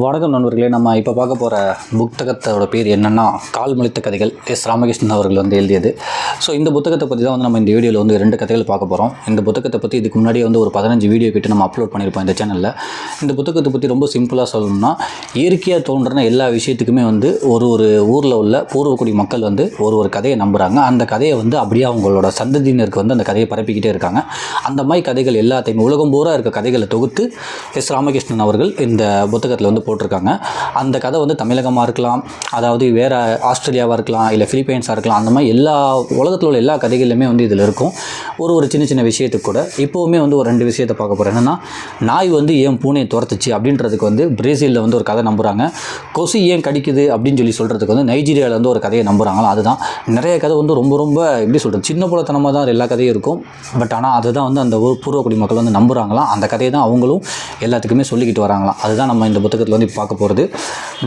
வணக்கம் நண்பர்களே. நம்ம இப்போ பார்க்க போகிற புத்தகத்தோட பேர் என்னென்னா கால்முளைத்த கதைகள். ராமகிருஷ்ணன் அவர்கள் எழுதியது. ஸோ இந்த புத்தகத்தை பற்றி தான் நம்ம இந்த வீடியோவில் 2 கதைகள் பார்க்க போகிறோம். இந்த புத்தகத்தை பற்றி இதுக்கு முன்னாடியே ஒரு 15 வீடியோ கிட்ட நம்ம அப்லோட் பண்ணியிருப்போம் இந்த சேனலில். இந்த புத்தகத்தை பற்றி ரொம்ப சிம்பிளாக சொல்லணும்னா, இயற்கையாக தோன்றின எல்லா விஷயத்துக்குமே ஒரு ஊரில் உள்ள பூர்வக்குடி மக்கள் ஒரு கதையை நம்புகிறாங்க. அந்த கதையை அப்படியே அவங்களோட சந்ததியினருக்கு அந்த கதையை பரப்பிக்கிட்டே இருக்காங்க. அந்த மாதிரி கதைகள் எல்லாத்தையுமே உலகம் பூரா இருக்க கதைகளை தொகுத்து ராமகிருஷ்ணன் அவர்கள் இந்த புத்தகத்தில் போட்டிருக்காங்க. அந்த கதை தமிழகமாக இருக்கலாம், அதாவது வேறு ஆஸ்திரேலியாவாக இருக்கலாம், இல்லை பிலிப்பைன்ஸாக இருக்கலாம். அந்த மாதிரி எல்லா உலகத்தில் உள்ள எல்லா கதைகளுமே இதில் இருக்கும். ஒரு சின்ன சின்ன விஷயத்துக்கு கூட இப்போவுமே ஒரு 2 விஷயத்தை பார்க்க போகிறேன். என்னென்னா, நாய் ஏன் பூனையை துரத்துச்சு அப்படின்றதுக்கு பிரேசிலில் ஒரு கதை நம்புகிறாங்க. கொசு ஏன் கடிக்குது அப்படின்னு சொல்கிறதுக்கு நைஜீரியாவில் ஒரு கதையை நம்புகிறாங்களா. அதுதான் நிறைய கதை ரொம்ப ரொம்ப எப்படி சொல்கிறது, சின்ன புலத்தனமாக தான் எல்லா கதையும் இருக்கும். பட் ஆனால் அதுதான் அந்த பூர்வக்குடி மக்கள் நம்புகிறாங்களாம். அந்த கதையை தான் அவங்களும் எல்லாத்துக்குமே சொல்லிக்கிட்டு வராங்களாம். அதுதான் நம்ம இந்த புத்தகத்தில் பார்க்க போகிறது.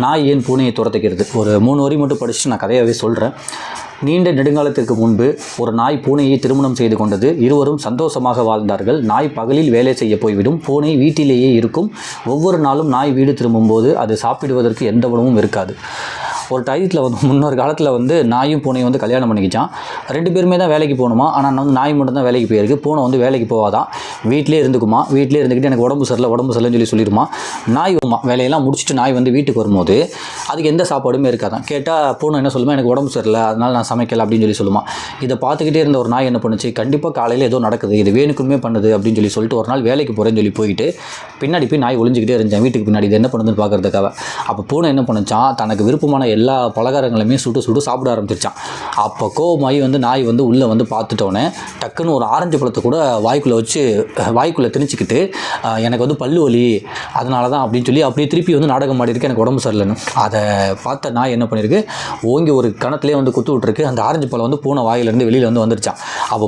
நாய் ஏன் பூனையை துரத்துக்கிறது. ஒரு 3 வரி மட்டும் படிச்சுட்டு நான் கதையாகவே சொல்கிறேன். நீண்ட நெடுங்காலத்திற்கு முன்பு ஒரு நாய் பூனையை திருமணம் செய்து கொண்டது. இருவரும் சந்தோஷமாக வாழ்ந்தார்கள். நாய் பகலில் வேலை செய்ய போய்விடும், பூனை வீட்டிலேயே இருக்கும். ஒவ்வொரு நாளும் நாய் வீடு திரும்பும்போது அது சாப்பிடுவதற்கு எந்த உணவும் இருக்காது. ஒரு டயத்தில் முன்னொரு காலத்தில் நாயும் பூனையும் கல்யாணம் பண்ணிக்கிச்சான். 2 பேருமே தான் வேலைக்கு போகணுமா. ஆனால் நாய் மட்டும் தான் வேலைக்கு போயிருக்கு. பூனை வேலைக்கு போகாதான், வீட்டிலே இருந்துக்குமா. வீட்டிலே இருந்துக்கிட்டு எனக்கு உடம்பு சரியில்லைன்னு சொல்லிடுமா. நாய் வேலையெல்லாம் முடிச்சுட்டு நாய் வீட்டுக்கு வரும்போது அதுக்கு எந்த சாப்பாடுமே இருக்காதான். கேட்டால் பூனை என்ன சொல்லுமா, எனக்கு உடம்பு சரியில்லை, அதனால் நான் சமைக்கலை அப்படின்னு சொல்லுமா. இதை பார்த்துக்கிட்டே இருந்த ஒரு நாய் என்ன பண்ணுச்சு, கண்டிப்பாக காலையில் ஏதோ நடக்குது, இது வேணுக்குமே பண்ணுது அப்படின்னு சொல்லிட்டு ஒரு நாள் வேலைக்கு போகிறேன்னு போயிட்டு பின்னாடி போய் நாய் ஒளிஞ்சிக்கிட்டே இருந்துச்சேன் வீட்டுக்கு பின்னாடி. இது என்ன பண்ணுதுன்னு பார்க்குறதுக்காக. அப்போ பூனை என்ன பண்ணுச்சான், தனக்கு விருப்பமான எல்லா பலகாரங்களையுமே சுட்டு சாப்பிட ஆரம்பிச்சிருச்சான். அப்போ கோவமாகி நாய் உள்ளே பார்த்துட்டோன்னே டக்குன்னு ஒரு ஆரஞ்சு பழத்தை கூட வாய்க்குள்ளே திணிச்சிக்கிட்டு எனக்கு பல்லு வலி, அதனால தான் அப்படின்னு சொல்லி அப்படியே திருப்பி நாடகம் ஆடிருக்கு, எனக்கு உடம்பு சரியில்லைன்னு. அதை பார்த்த நாய் என்ன பண்ணியிருக்கு, ஓங்கி ஒரு கணத்துலேயே குத்து விட்டுருக்கு. அந்த ஆரஞ்சு பழம் பூனை வாயிலேருந்து வெளியில் வந்துருச்சான். அப்போ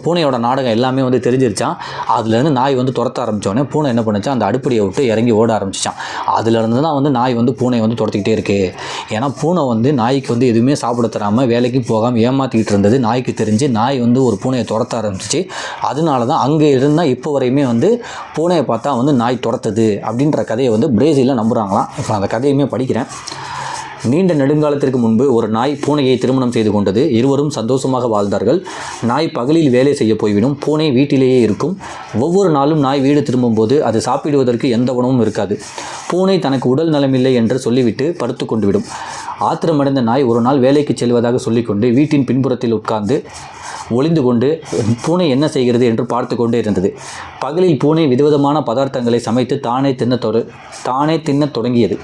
பூனையோட நாடகம் எல்லாமே தெரிஞ்சிருச்சான். அதுலேருந்து நாய் துரத்த ஆரம்பித்தோடனே பூனை என்ன பண்ணிச்சான், அந்த அடுப்படியை விட்டு இறங்கி ஓட ஆரம்பிச்சிச்சான். அதுலேருந்து தான் நாய் பூனையை துரத்திக்கிட்டே இருக்குது. ஏன்னா பூனை நாய்க்கு எதுவுமே சாப்பிட தராமல் வேலைக்கு போகாமல் ஏமாற்றிக்கிட்டு இருந்தது நாய்க்கு தெரிஞ்சு நாய் ஒரு பூனையை துரத்த ஆரம்பிச்சிச்சு. அதனால தான் அங்கே இருந்தால் இப்போ வரையுமே பூனையை பார்த்தா நாய் துரத்துது அப்படின்ற கதையை பிரேசிலில் நம்புகிறாங்களாம். இப்போ அந்த கதையுமே படிக்கிறேன். நீண்ட நெடுங்காலத்திற்கு முன்பு ஒரு நாய் பூனையை திருமணம் செய்து கொண்டது. இருவரும் சந்தோஷமாக வாழ்ந்தார்கள். நாய் பகலில் வேலை செய்ய போய்விடும், பூனை வீட்டிலேயே இருக்கும். ஒவ்வொரு நாளும் நாய் வீடு திரும்பும்போது அது சாப்பிடுவதற்கு எந்த உணவும் இருக்காது. பூனை தனக்கு உடல் நலமில்லை என்று சொல்லிவிட்டு படுத்து கொண்டு விடும். ஆத்திரமடைந்த நாய் ஒரு நாள் வேலைக்கு செல்வதாக சொல்லிக்கொண்டு வீட்டின் பின்புறத்தில் உட்கார்ந்து ஒளிந்து கொண்டு பூனை என்ன செய்கிறது என்று பார்த்து கொண்டே இருந்தது. பகலில் பூனை விதவிதமான பதார்த்தங்களை சமைத்து தானே தின்னத் தொடங்கியது.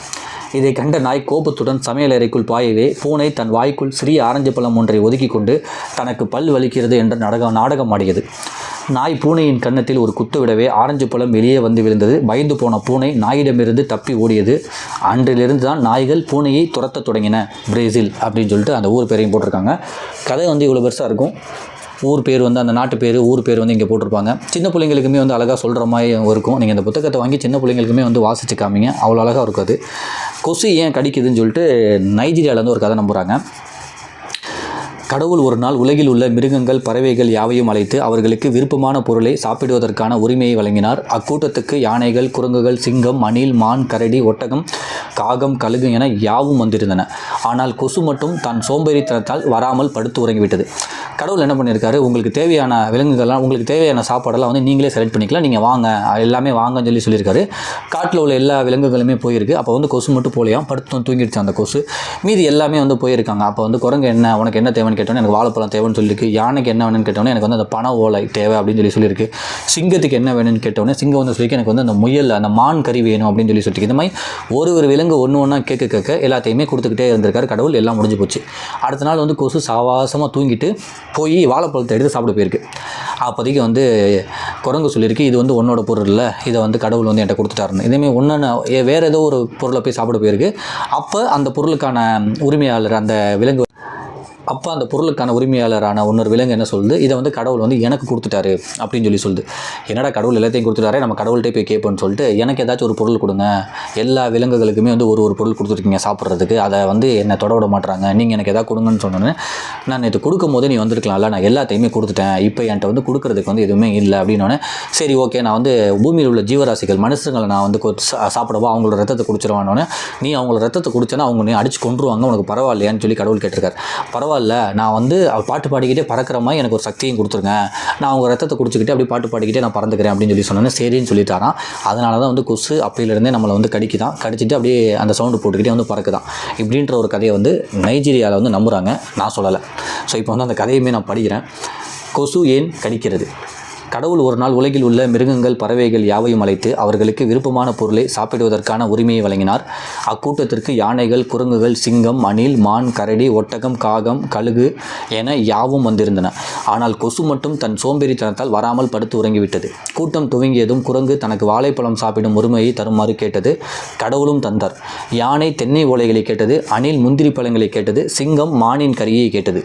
இதை கண்ட நாய் கோபத்துடன் சமையலறைக்குள் பாயவே பூனை தன் வாய்க்குள் சிறிய ஆரஞ்சு பழம் ஒன்றை ஒதுக்கி கொண்டு தனக்கு பல் வலிக்கிறது என்ற நாடகம் ஆடியது. நாய் பூனையின் கன்னத்தில் ஒரு குத்து விடவே ஆரஞ்சு பழம் வெளியே விழுந்தது. பயந்து போன பூனை நாயிடமிருந்து தப்பி ஓடியது. அன்றிலிருந்து தான் நாய்கள் பூனையை துரத்த தொடங்கின. பிரேசில் அப்படின்னு சொல்லிட்டு அந்த ஊர் பேரையும் போட்டிருக்காங்க. கதை இவ்வளோ பெருசாக இருக்கும். ஊர் பேர் அந்த நாட்டு பேர், ஊர் பேர் இங்கே போட்டிருப்பாங்க. சின்ன பிள்ளைங்களுக்குமே அழகாக சொல்கிற மாதிரி இருக்கும். நீங்கள் இந்த புத்தகத்தை வாங்கி சின்ன பிள்ளைங்களுக்குமே வாசிச்சு காமிங்க, அவ்வளோ அழகாக இருக்கும். அது கொசு ஏன் கடிக்குதுன்னு சொல்லிட்டு நைஜீரியாவிலேருந்து ஒரு கதை நம்புகிறாங்க. கடவுள் ஒரு நாள் உலகில் உள்ள மிருகங்கள், பறவைகள் யாவையும் அழைத்து அவர்களுக்கு விருப்பமான பொருளை சாப்பிடுவதற்கான உரிமையை வழங்கினார். அக்கூட்டத்துக்கு யானைகள், குரங்குகள், சிங்கம், அணில், மான், கரடி, ஒட்டகம், காகம், கழுகு என யாவும் வந்திருந்தன. ஆனால் கொசு மட்டும் தன் சோம்பேறித்தனத்தால் வராமல் படுத்து உறங்கிவிட்டது. கடவுள் என்ன பண்ணியிருக்காரு, உங்களுக்கு தேவையான விலங்குகள்லாம், உங்களுக்கு தேவையான சாப்பாடெல்லாம் நீங்களே செலக்ட் பண்ணிக்கலாம், நீங்கள் வாங்க, எல்லாமே வாங்கன்னு சொல்லியிருக்காரு. காட்டில் உள்ள எல்லா விலங்குகளுமே போயிருக்கு. அப்போ கொசு மட்டும் போலையாம், படுத்து தூங்கிடுச்சு அந்த கொசு. மீதி எல்லாமே போயிருக்காங்க. அப்போ குரங்கு என்ன, உனக்கு என்ன தேவைன்னு கேட்டோன்னே எனக்கு வாழைப்பழம் தேவைன்னு சொல்லியிருக்கு. யானைக்கு என்ன வேணும்னு கேட்டோன்னே எனக்கு அந்த பனை ஓலை தேவை அப்படின்னு சொல்லியிருக்கு. சிங்கத்துக்கு என்ன வேணும்னு கேட்டோன்னே சிங்கம் சொல்லியிருக்கு எனக்கு அந்த முயல், அந்த மான் கறி வேணும் அப்படின்னு சொல்லிட்டு இந்த மாதிரி ஒரு விலங்கு ஒன்று கேட்க எல்லாத்தையுமே கொடுத்துக்கிட்டே இருந்திருக்காரு கடவுள். எல்லாம் முடிஞ்சு போச்சு. அடுத்த நாள் கொசு சாவாசமாக தூங்கிட்டு போய் வாழைப்பழத்தை எடுத்து சாப்பிட போயிருக்கு. அப்போதைக்கு குரங்கு சொல்லியிருக்கு, இது உன்னோட பொருள் இல்லை, இதை கடவுள் என்கிட்ட கொடுத்துட்டாருன்னு. இதேமாதிரி ஒன்று வேறு ஏதோ ஒரு பொருளை போய் சாப்பிட போயிருக்கு. அப்போ அந்த பொருளுக்கான உரிமையாளர், அந்த விலங்கு அப்போ அந்த பொருளுக்கான உரிமையாளரான இன்னொரு விலங்கு என்ன சொல்லுது, இதை வந்து கடவுள் வந்து எனக்கு கொடுத்துட்டாரு அப்படின்னு சொல்லுது. என்னடா கடவுள் எல்லாத்தையும் கொடுத்துட்டாரே, நம்ம கடவுள்கிட்டே போய் கேட்போன்னு சொல்லிட்டு எனக்கு ஏதாச்சும் ஒரு பொருள் கொடுங்க, எல்லா விலங்குகளுக்குமே வந்து ஒரு பொருள் கொடுத்துருக்கீங்க சாப்பிட்றதுக்கு, அதை வந்து என்னை தொட விட மாட்டாங்க, நீங்கள் எனக்கு எதாவது கொடுங்கன்னு சொன்னோன்னே, நான் நேற்று கொடுக்கும் போது நீ வந்திருக்கலாம்ல, நான் எல்லாத்தையுமே கொடுத்துட்டேன், இப்போ என்கிட்ட வந்து கொடுக்குறதுக்கு வந்து எதுவுமே இல்லை அப்படின்னோடனே, சரி ஓகே நான் வந்து பூமியில் உள்ள ஜீவராசிகள் மனுஷங்களை நான் வந்து சாப்பிடவா, அவங்களோட ரத்தத்தை குடிச்சிருவானோன்னே, நீ அவங்களோட ரத்தத்தை குடிச்சேன்னா அவங்க நீ அடிச்சு கொண்டுருவாங்க, உனக்கு பரவாயில்லையான்னு சொல்லி கடவுள் கேட்டிருக்காரு. பரவாயில்ல, நான் வந்து பாட்டு பாடிக்கிட்டே பறக்கிற மாதிரி எனக்கு ஒரு சக்தியும் கொடுத்துருங்க, நான் அவங்க ரத்தத்தை குடிச்சிக்கிட்டே அப்படி பாட்டு பாடிக்கிட்டே நான் பறந்துக்கிறேன் அப்படின்னு சொல்லி சொன்னேன். சரின்னு சொல்லிட்டாரான். அதனால தான் வந்து கொசு அப்பையிலேருந்தே நம்மளை வந்து கடிச்சிட்டு அப்படியே அந்த சவுண்டு போட்டுக்கிட்டே வந்து பறக்குதான் இப்படின்ற ஒரு கதையை வந்து நைஜீரியாவில் வந்து நம்புகிறாங்க, நான் சொல்லலை. ஸோ இப்போ வந்து அந்த கதையுமே நான் படிக்கிறேன். கொசு ஏன் கடிக்கிறது? கடவுள் ஒரு நாள் உலகில் உள்ள மிருகங்கள், பறவைகள் யாவையும் அழைத்து அவர்களுக்கு விருப்பமான பொருளை சாப்பிடுவதற்கான உரிமையை வழங்கினார். அக்கூட்டத்திற்கு யானைகள், குரங்குகள், சிங்கம், அணில், மான், கரடி, ஒட்டகம், காகம், கழுகு என யாவும் வந்திருந்தன. ஆனால் கொசு மட்டும் தன் சோம்பேறித்தனத்தால் வராமல் படுத்து உறங்கிவிட்டது. கூட்டம் துவங்கியதும் குரங்கு தனக்கு வாழைப்பழம் சாப்பிடும் உரிமையை தருமாறு கேட்டது. கடவுளும் தந்தார். யானை தென்னை ஓலைகளை கேட்டது. அணில் முந்திரி பழங்களை கேட்டது. சிங்கம் மானின் கரியை கேட்டது.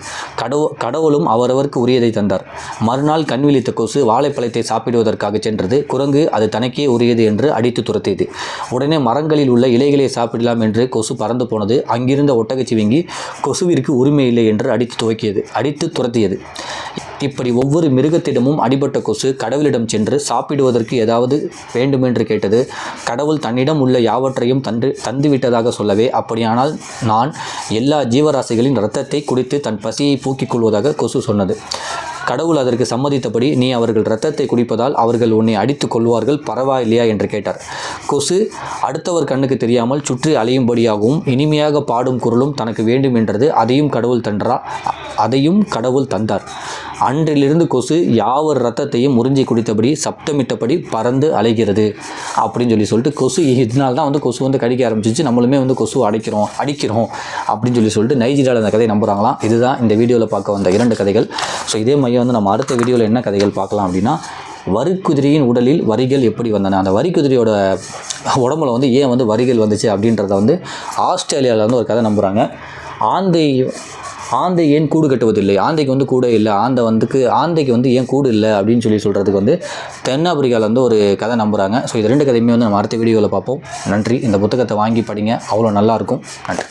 கடவுளும் அவரவருக்கு உரியதை தந்தார். மறுநாள் கண்விழித்த கொசு வாழைப்பழத்தை சாப்பிடுவதற்காக சென்றது. குரங்கு அது தனக்கே உரியது என்று அடித்து துரத்தியது. உடனே மரங்களில் உள்ள இலைகளை சாப்பிடலாம் என்று கொசு பறந்து போனது. அங்கிருந்த ஒட்டகச்சிவிங்கி கொசுவிற்கு உரிமை இல்லை என்று அடித்து துரத்தியது. இப்படி ஒவ்வொரு மிருகத்திடமும் அடிபட்ட கொசு கடவுளிடம் சென்று சாப்பிடுவதற்கு ஏதாவது வேண்டுமென்று கேட்டது. கடவுள் தன்னிடம் உள்ள யாவற்றையும் தந்துவிட்டதாக சொல்லவே, அப்படியானால் நான் எல்லா ஜீவராசிகளின் இரத்தத்தை குடித்து தன் பசியை போக்கிக் கொள்வதாக கொசு சொன்னது. கடவுள் அதற்கு சம்மதித்தபடி, நீ அவர்கள் இரத்தத்தை குடிப்பதால் அவர்கள் உன்னை அடித்து கொள்வார்கள், பரவாயில்லையா என்று கேட்டார். கொசு அடுத்தவர் கண்ணுக்கு தெரியாமல் சுற்றி அலையும்படியாகவும் இனிமையாக பாடும் குரலும் தனக்கு வேண்டும் என்றது. அதையும் கடவுள் தந்தார். அன்றிலிருந்து கொசு யாவர் ரத்தத்தையும் உறிஞ்சி குடித்தபடி சப்தமிட்டபடி பறந்து அலைகிறது அப்படின்னு சொல்லிட்டு கொசு இதனால தான் வந்து கொசு வந்து கடிக்க ஆரம்பிச்சிச்சு. நம்மளுமே வந்து கொசு அடிக்கிறோம் அப்படின்னு சொல்லிட்டு நைஜீரியாவில் அந்த கதையை நம்புகிறாங்களாம். இதுதான் இந்த வீடியோவில் பார்க்க வந்த 2 கதைகள். ஸோ இதே மாதிரி வந்து நம்ம அடுத்த வீடியோவில் என்ன கதைகள் பார்க்கலாம் அப்படின்னா, வரிக்குதிரையின் உடலில் வரிகள் எப்படி வந்தன, அந்த வரிக்குதிரையோட உடம்புல வந்து ஏன் வந்து வரிகள் வந்துச்சு அப்படின்றத வந்து ஆஸ்திரேலியாவில் வந்து ஒரு கதை நம்புகிறாங்க. ஆந்தை ஏன் கூடு கட்டுவதில்லை, ஆந்தைக்கு வந்து கூடே இல்லை, ஆந்தைக்கு வந்து ஏன் கூடு இல்லை அப்படின்னு சொல்கிறதுக்கு வந்து தென்னாப்பிரிக்காவில் வந்து ஒரு கதை நம்புகிறாங்க. ஸோ இது 2 கதையுமே வந்து நம்ம அடுத்த வீடியோவில் பார்ப்போம். நன்றி. இந்த புத்தகத்தை வாங்கி படிங்க, அவ்வளோ நல்லாயிருக்கும். நன்றி.